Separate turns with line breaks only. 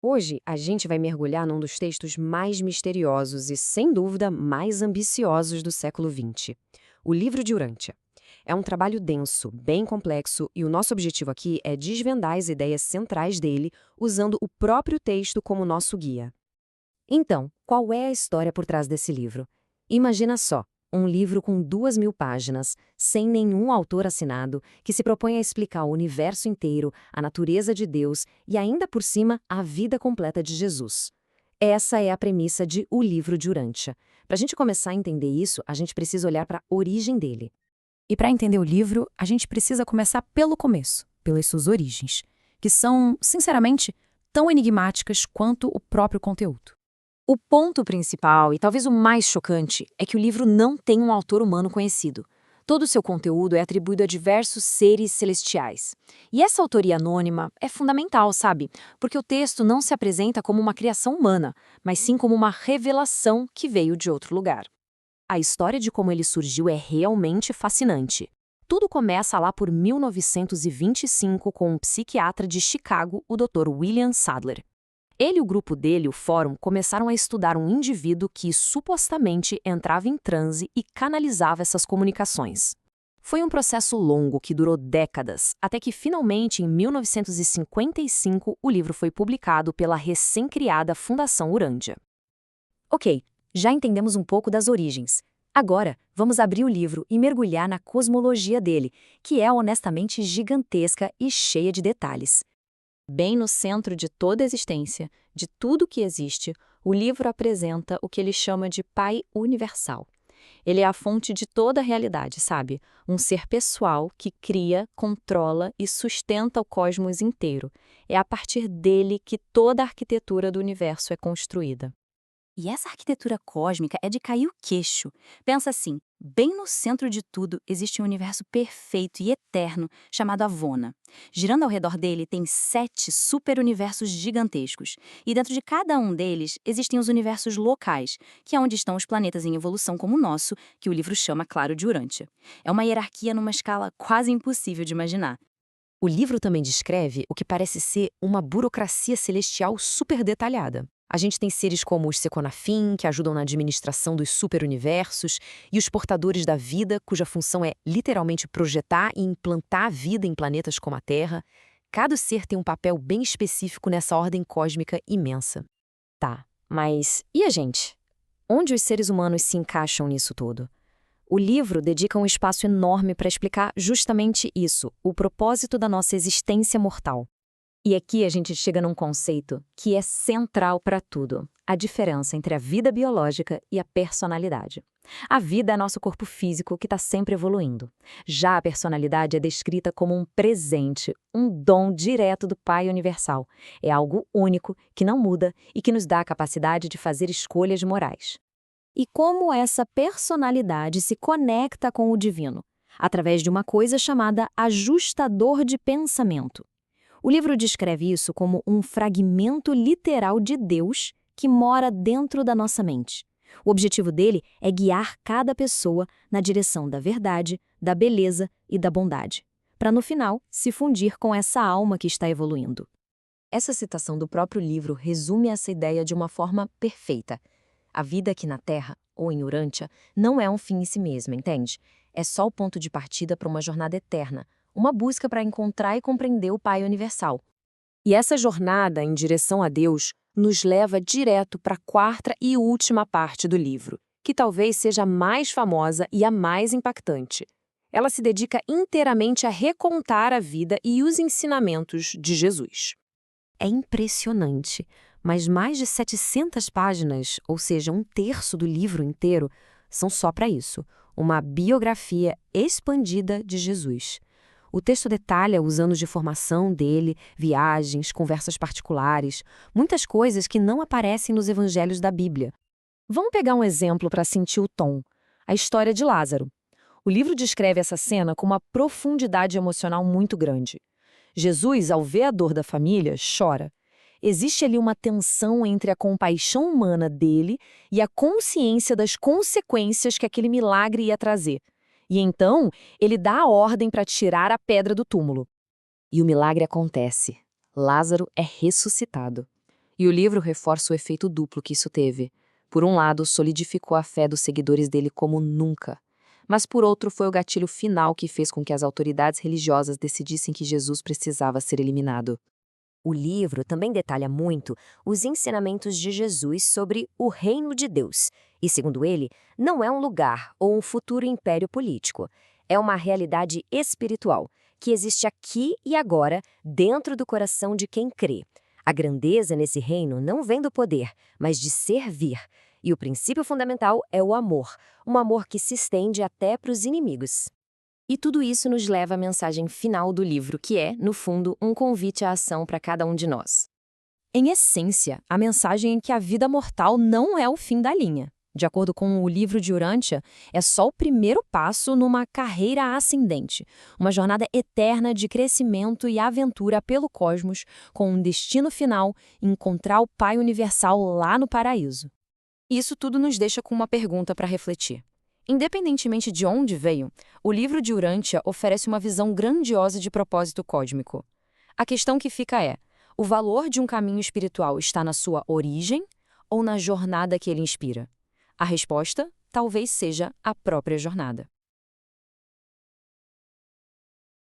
Hoje, a gente vai mergulhar num dos textos mais misteriosos e, sem dúvida, mais ambiciosos do século XX, o Livro de Urântia. É um trabalho denso, bem complexo, e o nosso objetivo aqui é desvendar as ideias centrais dele, usando o próprio texto como nosso guia. Então, qual é a história por trás desse livro? Imagina só, um livro com 2.000 páginas, sem nenhum autor assinado, que se propõe a explicar o universo inteiro, a natureza de Deus e, ainda por cima, a vida completa de Jesus. Essa é a premissa de O Livro de Urântia. Para a gente começar a entender isso, a gente precisa olhar para a origem dele.
E para entender o livro, a gente precisa começar pelo começo, pelas suas origens, que são, sinceramente, tão enigmáticas quanto o próprio conteúdo.
O ponto principal, e talvez o mais chocante, é que o livro não tem um autor humano conhecido. Todo o seu conteúdo é atribuído a diversos seres celestiais. E essa autoria anônima é fundamental, sabe? Porque o texto não se apresenta como uma criação humana, mas sim como uma revelação que veio de outro lugar. A história de como ele surgiu é realmente fascinante. Tudo começa lá por 1925 com um psiquiatra de Chicago, o Dr. William Sadler. Ele e o grupo dele, o Fórum, começaram a estudar um indivíduo que supostamente entrava em transe e canalizava essas comunicações. Foi um processo longo que durou décadas, até que finalmente, em 1955, o livro foi publicado pela recém-criada Fundação Urântia. Ok, já entendemos um pouco das origens. Agora, vamos abrir o livro e mergulhar na cosmologia dele, que é honestamente gigantesca e cheia de detalhes. Bem no centro de toda a existência, de tudo que existe, o livro apresenta o que ele chama de Pai Universal. Ele é a fonte de toda a realidade, sabe? Um ser pessoal que cria, controla e sustenta o cosmos inteiro. É a partir dele que toda a arquitetura do universo é construída.
E essa arquitetura cósmica é de cair o queixo. Pensa assim, bem no centro de tudo existe um universo perfeito e eterno chamado Avona. Girando ao redor dele tem 7 super-universos gigantescos. E dentro de cada um deles existem os universos locais, que é onde estão os planetas em evolução como o nosso, que o livro chama, claro, de Urântia. É uma hierarquia numa escala quase impossível de imaginar.
O livro também descreve o que parece ser uma burocracia celestial super detalhada. A gente tem seres como os Seconafim, que ajudam na administração dos superuniversos, e os portadores da vida, cuja função é literalmente projetar e implantar a vida em planetas como a Terra. Cada ser tem um papel bem específico nessa ordem cósmica imensa. Tá, mas e a gente? Onde os seres humanos se encaixam nisso tudo? O livro dedica um espaço enorme para explicar justamente isso, o propósito da nossa existência mortal. E aqui a gente chega num conceito que é central para tudo: a diferença entre a vida biológica e a personalidade. A vida é nosso corpo físico que está sempre evoluindo. Já a personalidade é descrita como um presente, um dom direto do Pai Universal. É algo único, que não muda e que nos dá a capacidade de fazer escolhas morais. E como essa personalidade se conecta com o divino? Através de uma coisa chamada ajustador de pensamento. O livro descreve isso como um fragmento literal de Deus que mora dentro da nossa mente. O objetivo dele é guiar cada pessoa na direção da verdade, da beleza e da bondade, para no final se fundir com essa alma que está evoluindo. Essa citação do próprio livro resume essa ideia de uma forma perfeita. A vida aqui na Terra, ou em Urântia, não é um fim em si mesma, entende? É só o ponto de partida para uma jornada eterna, uma busca para encontrar e compreender o Pai Universal. E essa jornada em direção a Deus nos leva direto para a quarta e última parte do livro, que talvez seja a mais famosa e a mais impactante. Ela se dedica inteiramente a recontar a vida e os ensinamentos de Jesus. É impressionante, mas mais de 700 páginas, ou seja, um terço do livro inteiro, são só para isso, uma biografia expandida de Jesus. O texto detalha os anos de formação dele, viagens, conversas particulares, muitas coisas que não aparecem nos evangelhos da Bíblia. Vamos pegar um exemplo para sentir o tom: a história de Lázaro. O livro descreve essa cena com uma profundidade emocional muito grande. Jesus, ao ver a dor da família, chora. Existe ali uma tensão entre a compaixão humana dele e a consciência das consequências que aquele milagre ia trazer. E então, ele dá a ordem para tirar a pedra do túmulo. E o milagre acontece. Lázaro é ressuscitado. E o livro reforça o efeito duplo que isso teve. Por um lado, solidificou a fé dos seguidores dele como nunca. Mas, por outro, foi o gatilho final que fez com que as autoridades religiosas decidissem que Jesus precisava ser eliminado.
O livro também detalha muito os ensinamentos de Jesus sobre o reino de Deus. E, segundo ele, não é um lugar ou um futuro império político. É uma realidade espiritual, que existe aqui e agora, dentro do coração de quem crê. A grandeza nesse reino não vem do poder, mas de servir. E o princípio fundamental é o amor, um amor que se estende até para os inimigos. E tudo isso nos leva à mensagem final do livro, que é, no fundo, um convite à ação para cada um de nós.
Em essência, a mensagem é que a vida mortal não é o fim da linha. De acordo com o livro de Urântia, é só o primeiro passo numa carreira ascendente, uma jornada eterna de crescimento e aventura pelo cosmos, com um destino final, encontrar o Pai Universal lá no paraíso. Isso tudo nos deixa com uma pergunta para refletir. Independentemente de onde veio, o livro de Urântia oferece uma visão grandiosa de propósito cósmico. A questão que fica é: o valor de um caminho espiritual está na sua origem ou na jornada que ele inspira? A resposta talvez seja a própria jornada.